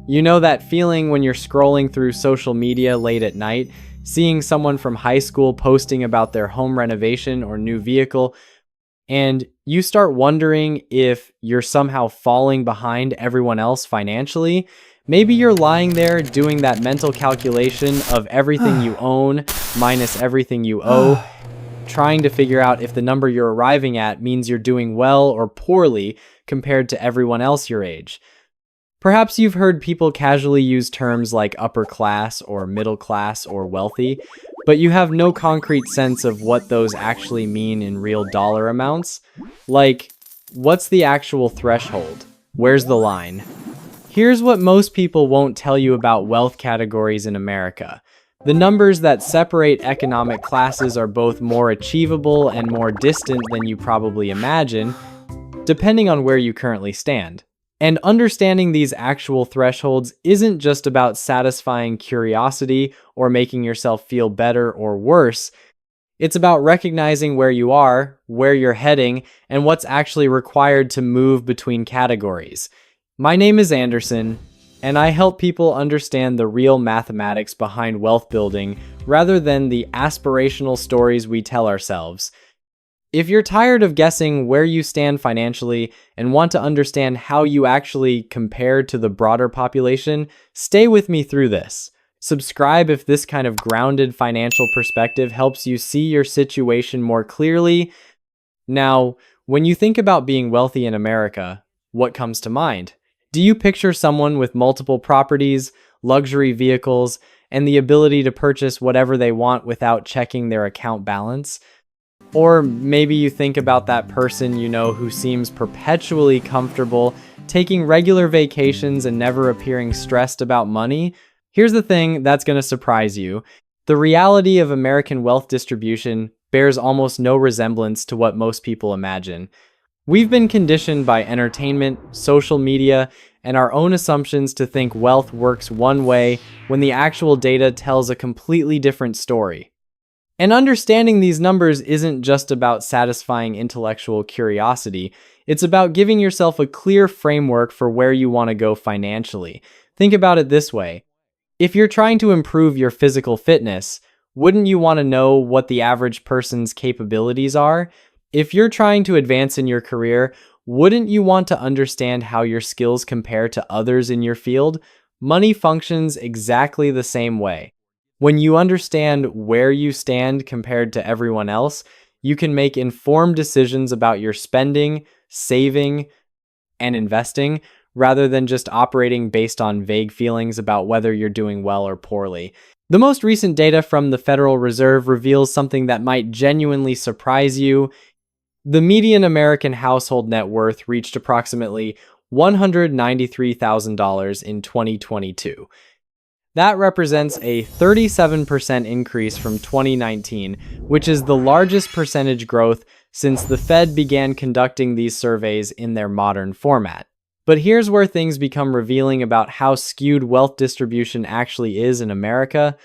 You know that feeling when you're scrolling through social media late at night, seeing someone from high school posting about their home renovation or new vehicle, and you start wondering if you're somehow falling behind everyone else financially? Maybe you're lying there doing that mental calculation of everything you own minus everything you owe, trying to figure out if the number you're arriving at means you're doing well or poorly compared to everyone else your age. Perhaps you've heard people casually use terms like upper class or middle class or wealthy, but you have no concrete sense of what those actually mean in real dollar amounts. Like, what's the actual threshold? Where's the line? Here's what most people won't tell you about wealth categories in America. The numbers that separate economic classes are both more achievable and more distant than you probably imagine, depending on where you currently stand. And understanding these actual thresholds isn't just about satisfying curiosity or making yourself feel better or worse. It's about recognizing where you are, where you're heading, and what's actually required to move between categories. My name is Anderson, and I help people understand the real mathematics behind wealth building rather than the aspirational stories we tell ourselves. If you're tired of guessing where you stand financially and want to understand how you actually compare to the broader population, stay with me through this. Subscribe if this kind of grounded financial perspective helps you see your situation more clearly. Now, when you think about being wealthy in America, what comes to mind? Do you picture someone with multiple properties, luxury vehicles, and the ability to purchase whatever they want without checking their account balance? Or maybe you think about that person you know who seems perpetually comfortable, taking regular vacations and never appearing stressed about money. Here's the thing that's going to surprise you. The reality of American wealth distribution bears almost no resemblance to what most people imagine. We've been conditioned by entertainment, social media, and our own assumptions to think wealth works one way when the actual data tells a completely different story. And understanding these numbers isn't just about satisfying intellectual curiosity, it's about giving yourself a clear framework for where you want to go financially. Think about it this way. If you're trying to improve your physical fitness, wouldn't you want to know what the average person's capabilities are? If you're trying to advance in your career, wouldn't you want to understand how your skills compare to others in your field? Money functions exactly the same way. When you understand where you stand compared to everyone else, you can make informed decisions about your spending, saving, and investing, rather than just operating based on vague feelings about whether you're doing well or poorly. The most recent data from the Federal Reserve reveals something that might genuinely surprise you. The median American household net worth reached approximately $193,000 in 2022. That represents a 37% increase from 2019, which is the largest percentage growth since the Fed began conducting these surveys in their modern format. But here's where things become revealing about how skewed wealth distribution actually is in America.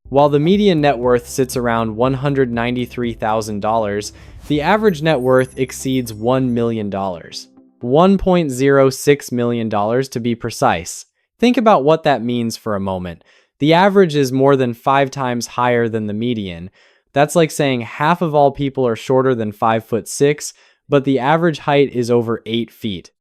While the median net worth sits around $193,000, the average net worth exceeds $1 million. $1.06 million to be precise. Think about what that means for a moment. The average is more than 5 times higher than the median. That's like saying half of all people are shorter than 5'6", but the average height is over 8 feet.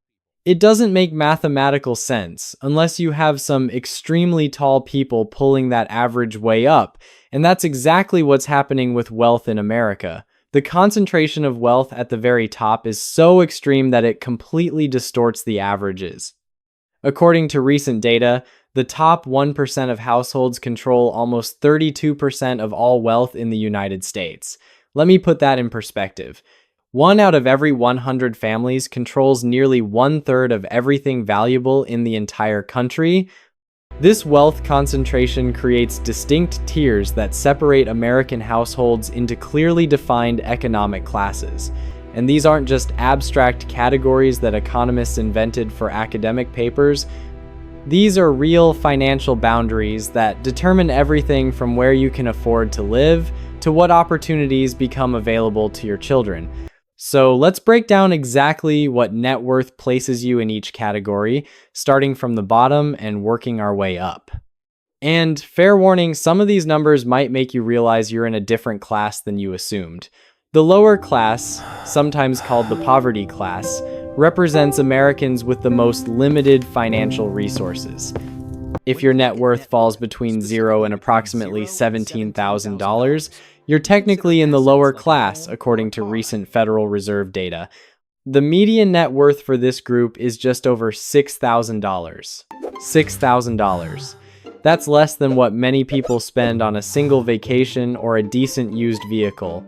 It doesn't make mathematical sense unless you have some extremely tall people pulling that average way up, and that's exactly what's happening with wealth in America. The concentration of wealth at the very top is so extreme that it completely distorts the averages. According to recent data, the top 1% of households control almost 32% of all wealth in the United States. Let me put that in perspective. 1 out of every 100 families controls nearly 1/3 of everything valuable in the entire country. This wealth concentration creates distinct tiers that separate American households into clearly defined economic classes. And these aren't just abstract categories that economists invented for academic papers. These are real financial boundaries that determine everything from where you can afford to live to what opportunities become available to your children. So let's break down exactly what net worth places you in each category, starting from the bottom and working our way up. And fair warning, some of these numbers might make you realize you're in a different class than you assumed. The lower class, sometimes called the poverty class, represents Americans with the most limited financial resources. If your net worth falls between $0 and approximately $17,000, you're technically in the lower class, according to recent Federal Reserve data. The median net worth for this group is just over $6,000. $6,000. That's less than what many people spend on a single vacation or a decent used vehicle.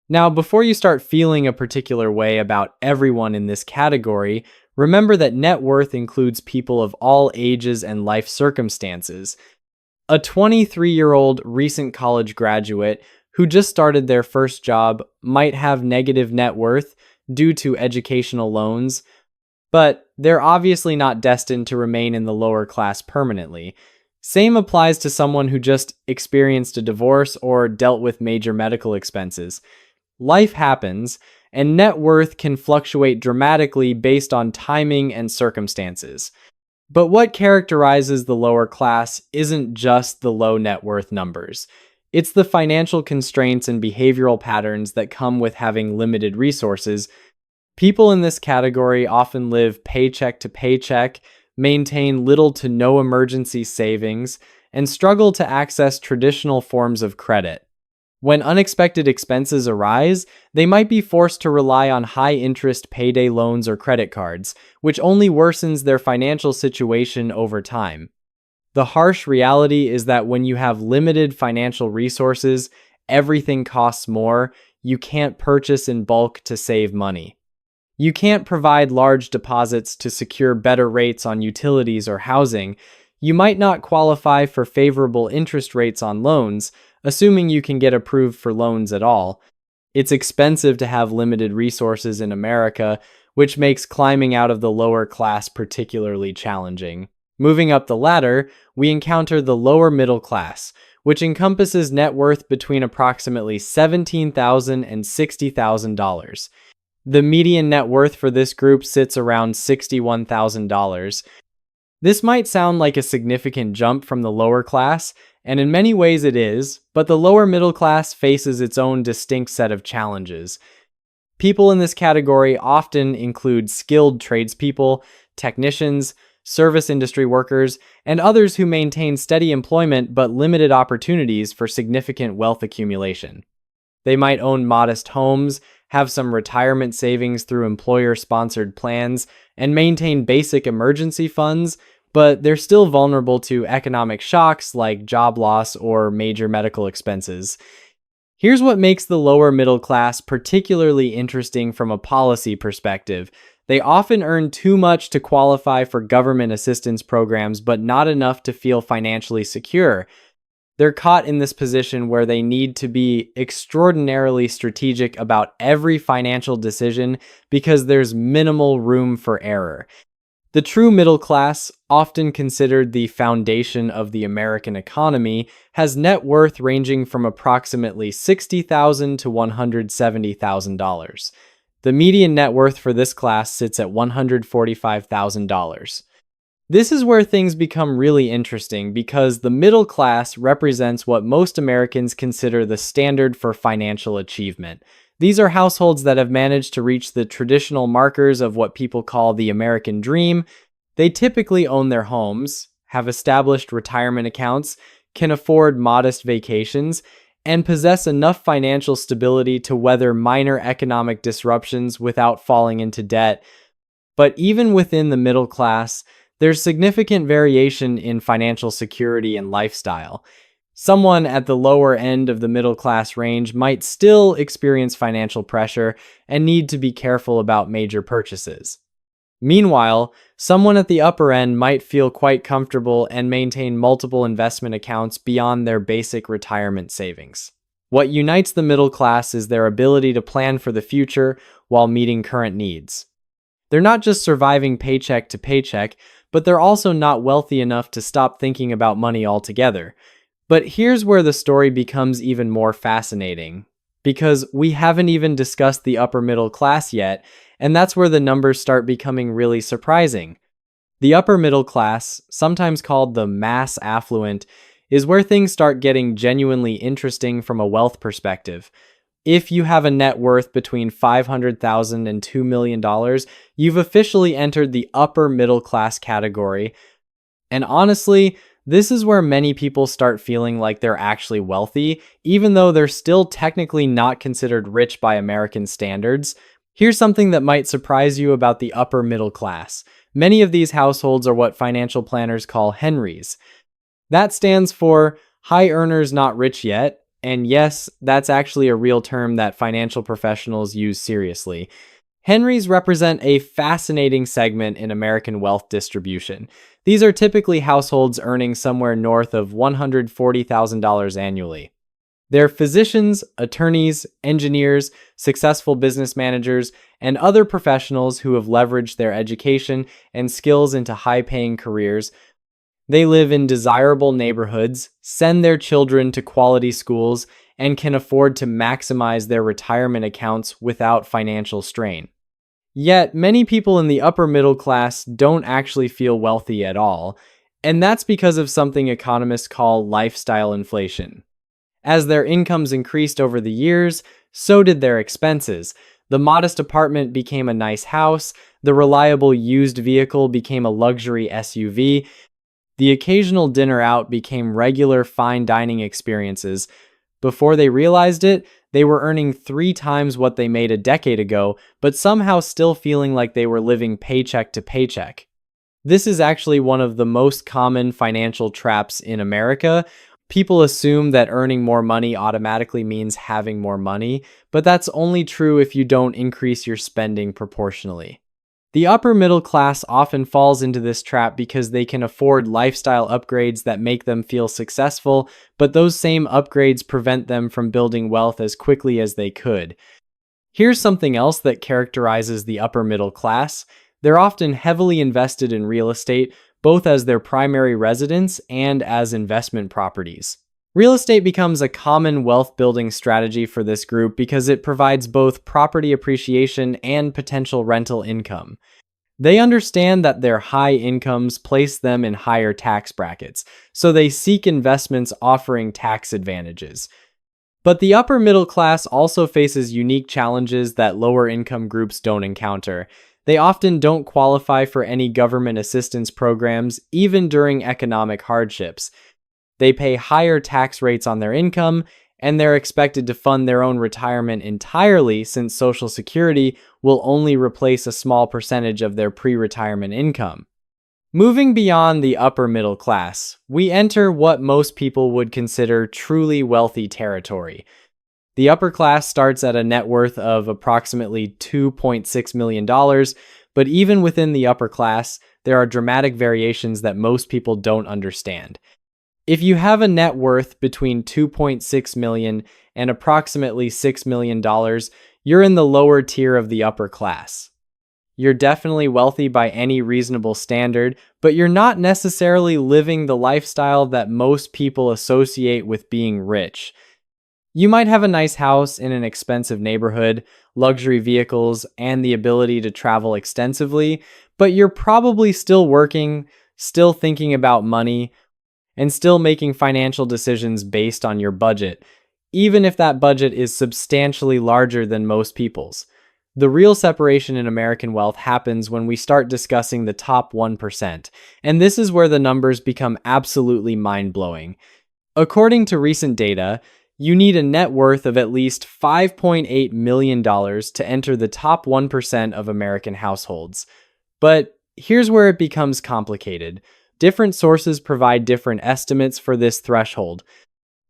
Now, before you start feeling a particular way about everyone in this category, remember that net worth includes people of all ages and life circumstances. A 23-year-old recent college graduate who just started their first job might have negative net worth due to educational loans, but they're obviously not destined to remain in the lower class permanently. Same applies to someone who just experienced a divorce or dealt with major medical expenses. Life happens, and net worth can fluctuate dramatically based on timing and circumstances. But what characterizes the lower class isn't just the low net worth numbers. It's the financial constraints and behavioral patterns that come with having limited resources. People in this category often live paycheck to paycheck, maintain little to no emergency savings, and struggle to access traditional forms of credit. When unexpected expenses arise, they might be forced to rely on high-interest payday loans or credit cards, which only worsens their financial situation over time. The harsh reality is that when you have limited financial resources, everything costs more. You can't purchase in bulk to save money. You can't provide large deposits to secure better rates on utilities or housing. You might not qualify for favorable interest rates on loans, assuming you can get approved for loans at all. It's expensive to have limited resources in America, which makes climbing out of the lower class particularly challenging. Moving up the ladder, we encounter the lower middle class, which encompasses net worth between approximately $17,000 and $60,000. The median net worth for this group sits around $61,000. This might sound like a significant jump from the lower class, and in many ways it is, but the lower middle class faces its own distinct set of challenges. People in this category often include skilled tradespeople, technicians, service industry workers, and others who maintain steady employment but limited opportunities for significant wealth accumulation. They might own modest homes, have some retirement savings through employer-sponsored plans, and maintain basic emergency funds, but they're still vulnerable to economic shocks like job loss or major medical expenses. Here's what makes the lower middle class particularly interesting from a policy perspective. They often earn too much to qualify for government assistance programs, but not enough to feel financially secure. They're caught in this position where they need to be extraordinarily strategic about every financial decision because there's minimal room for error. The true middle class, often considered the foundation of the American economy, has net worth ranging from approximately $60,000 to $170,000. The median net worth for this class sits at $145,000. This is where things become really interesting because the middle class represents what most Americans consider the standard for financial achievement. These are households that have managed to reach the traditional markers of what people call the American dream. They typically own their homes, have established retirement accounts, can afford modest vacations, and possess enough financial stability to weather minor economic disruptions without falling into debt. But even within the middle class, there's significant variation in financial security and lifestyle. Someone at the lower end of the middle class range might still experience financial pressure and need to be careful about major purchases. Meanwhile, someone at the upper end might feel quite comfortable and maintain multiple investment accounts beyond their basic retirement savings. What unites the middle class is their ability to plan for the future while meeting current needs. They're not just surviving paycheck to paycheck, but they're also not wealthy enough to stop thinking about money altogether. But here's where the story becomes even more fascinating. because we haven't even discussed the upper middle class yet, and that's where the numbers start becoming really surprising. The upper middle class, sometimes called the mass affluent, is where things start getting genuinely interesting from a wealth perspective. If you have a net worth between $500,000 and $2 million, you've officially entered the upper middle class category. And honestly, this is where many people start feeling like they're actually wealthy, even though they're still technically not considered rich by American standards. Here's something that might surprise you about the upper middle class. Many of these households are what financial planners call Henrys. That stands for high earners not rich yet, and yes, that's actually a real term that financial professionals use seriously. Henrys represent a fascinating segment in American wealth distribution. These are typically households earning somewhere north of $140,000 annually. They're physicians, attorneys, engineers, successful business managers, and other professionals who have leveraged their education and skills into high-paying careers. They live in desirable neighborhoods, send their children to quality schools, and can afford to maximize their retirement accounts without financial strain. Yet, many people in the upper middle class don't actually feel wealthy at all, and that's because of something economists call lifestyle inflation. As their incomes increased over the years, so did their expenses. The modest apartment became a nice house, the reliable used vehicle became a luxury SUV, the occasional dinner out became regular fine dining experiences. Before they realized it, they were earning 3 times what they made a decade ago, but somehow still feeling like they were living paycheck to paycheck. This is actually one of the most common financial traps in America. People assume that earning more money automatically means having more money, but that's only true if you don't increase your spending proportionally. The upper middle class often falls into this trap because they can afford lifestyle upgrades that make them feel successful, but those same upgrades prevent them from building wealth as quickly as they could. Here's something else that characterizes the upper middle class. They're often heavily invested in real estate, both as their primary residence and as investment properties. Real estate becomes a common wealth-building strategy for this group because it provides both property appreciation and potential rental income. They understand that their high incomes place them in higher tax brackets, so they seek investments offering tax advantages. But the upper middle class also faces unique challenges that lower income groups don't encounter. They often don't qualify for any government assistance programs, even during economic hardships. They pay higher tax rates on their income, and they're expected to fund their own retirement entirely since Social Security will only replace a small percentage of their pre-retirement income. Moving beyond the upper middle class, we enter what most people would consider truly wealthy territory. The upper class starts at a net worth of approximately $2.6 million, but even within the upper class, there are dramatic variations that most people don't understand. If you have a net worth between $2.6 million and approximately $6 million, you're in the lower tier of the upper class. You're definitely wealthy by any reasonable standard, but you're not necessarily living the lifestyle that most people associate with being rich. You might have a nice house in an expensive neighborhood, luxury vehicles, and the ability to travel extensively, but you're probably still working, still thinking about money, and still making financial decisions based on your budget, even if that budget is substantially larger than most people's. The real separation in American wealth happens when we start discussing the top 1%, and this is where the numbers become absolutely mind-blowing. According to recent data, you need a net worth of at least $5.8 million to enter the top 1% of American households. But here's where it becomes complicated. Different sources provide different estimates for this threshold.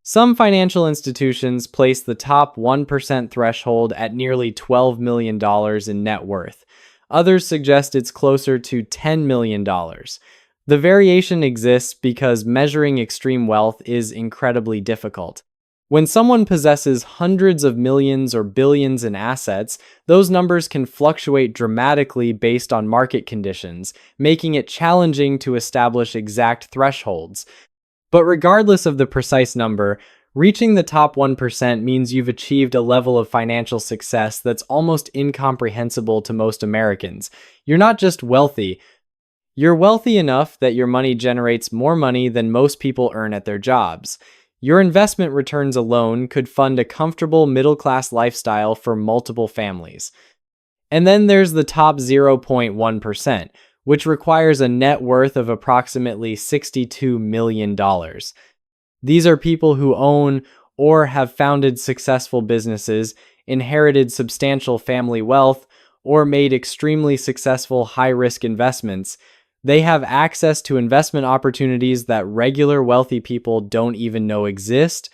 Some financial institutions place the top 1% threshold at nearly $12 million in net worth. Others suggest it's closer to $10 million. The variation exists because measuring extreme wealth is incredibly difficult. When someone possesses hundreds of millions or billions in assets, those numbers can fluctuate dramatically based on market conditions, making it challenging to establish exact thresholds. But regardless of the precise number, Reaching the top 1% means you've achieved a level of financial success that's almost incomprehensible to most Americans. You're not just wealthy, you're wealthy enough that your money generates more money than most people earn at their jobs. Your investment returns alone could fund a comfortable middle-class lifestyle for multiple families. And then there's the top 0.1%, which requires a net worth of approximately $62 million. These are people who own or have founded successful businesses, inherited substantial family wealth, or made extremely successful high-risk investments. They have access to investment opportunities that regular wealthy people don't even know exist: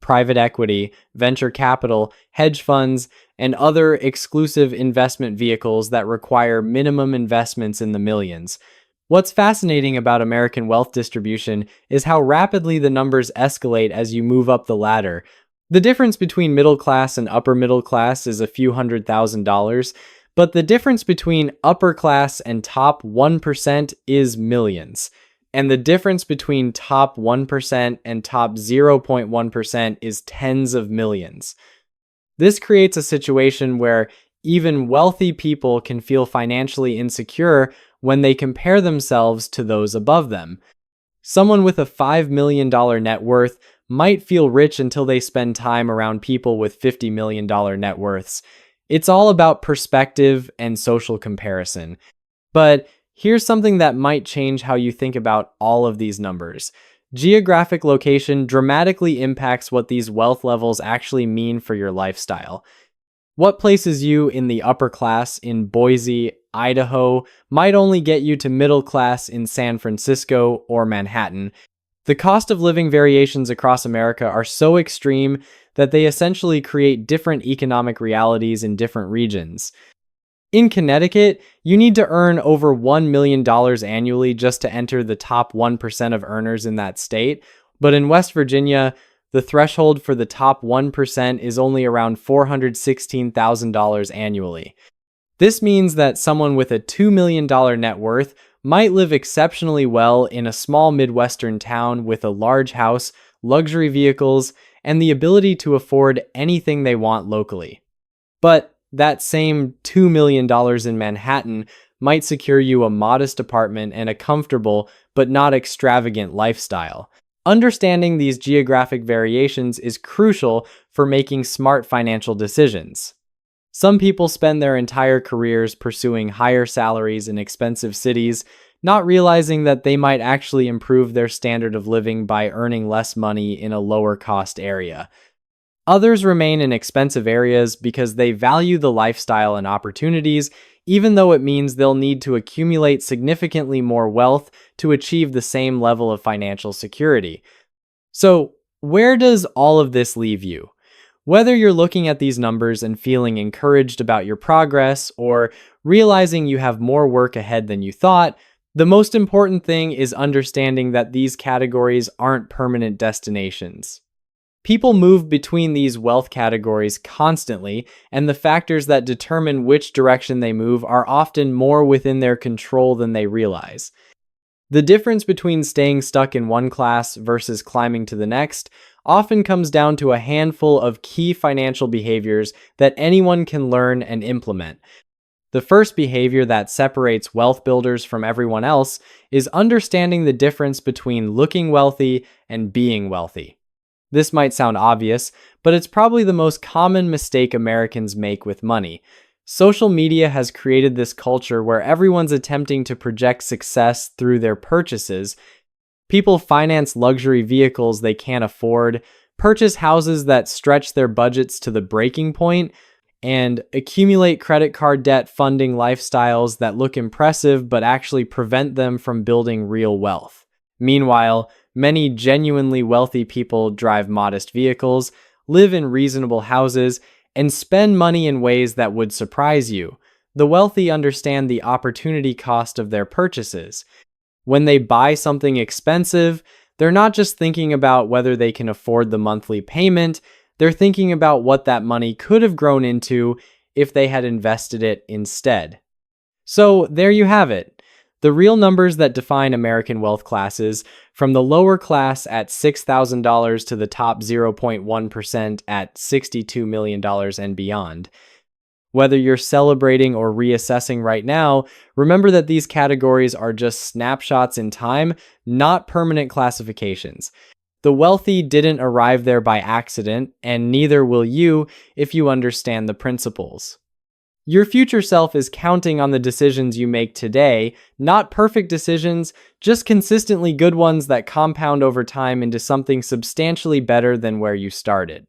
private equity, venture capital, hedge funds, and other exclusive investment vehicles that require minimum investments in the millions. What's fascinating about American wealth distribution is how rapidly the numbers escalate as you move up the ladder. The difference between middle class and upper middle class is a few $100,000, but the difference between upper class and top 1% is millions. And the difference between top 1% and top 0.1% is tens of millions. This creates a situation where even wealthy people can feel financially insecure when they compare themselves to those above them. Someone with a $5 million net worth might feel rich until they spend time around people with $50 million net worths. It's all about perspective and social comparison. But here's something that might change how you think about all of these numbers. Geographic location dramatically impacts what these wealth levels actually mean for your lifestyle. What places you in the upper class in Boise, Idaho, might only get you to middle class in San Francisco or Manhattan. The cost of living variations across America are so extreme that they essentially create different economic realities in different regions. In Connecticut, you need to earn over $1 million annually just to enter the top 1% of earners in that state, but in West Virginia, the threshold for the top 1% is only around $416,000 annually. This means that someone with a $2 million net worth might live exceptionally well in a small Midwestern town with a large house, luxury vehicles, and the ability to afford anything they want locally. But that same $2 million in Manhattan might secure you a modest apartment and a comfortable but not extravagant lifestyle. Understanding these geographic variations is crucial for making smart financial decisions. Some people spend their entire careers pursuing higher salaries in expensive cities, not realizing that they might actually improve their standard of living by earning less money in a lower cost area. Others remain in expensive areas because they value the lifestyle and opportunities, even though it means they'll need to accumulate significantly more wealth to achieve the same level of financial security. So, where does all of this leave you? Whether you're looking at these numbers and feeling encouraged about your progress or realizing you have more work ahead than you thought, the most important thing is understanding that these categories aren't permanent destinations. People move between these wealth categories constantly, and the factors that determine which direction they move are often more within their control than they realize. The difference between staying stuck in one class versus climbing to the next often comes down to a handful of key financial behaviors that anyone can learn and implement. The first behavior that separates wealth builders from everyone else is understanding the difference between looking wealthy and being wealthy. This might sound obvious, but it's probably the most common mistake Americans make with money. Social media has created this culture where everyone's attempting to project success through their purchases. People finance luxury vehicles they can't afford, purchase houses that stretch their budgets to the breaking point, and accumulate credit card debt funding lifestyles that look impressive but actually prevent them from building real wealth. Meanwhile, many genuinely wealthy people drive modest vehicles, live in reasonable houses, and spend money in ways that would surprise you. The wealthy understand the opportunity cost of their purchases. When they buy something expensive, they're not just thinking about whether they can afford the monthly payment, they're thinking about what that money could have grown into if they had invested it instead. So there you have it. The real numbers that define American wealth classes, from the lower class at $6,000 to the top 0.1% at $62 million and beyond. Whether you're celebrating or reassessing right now, remember that these categories are just snapshots in time, not permanent classifications. The wealthy didn't arrive there by accident, and neither will you if you understand the principles. Your future self is counting on the decisions you make today, not perfect decisions, just consistently good ones that compound over time into something substantially better than where you started.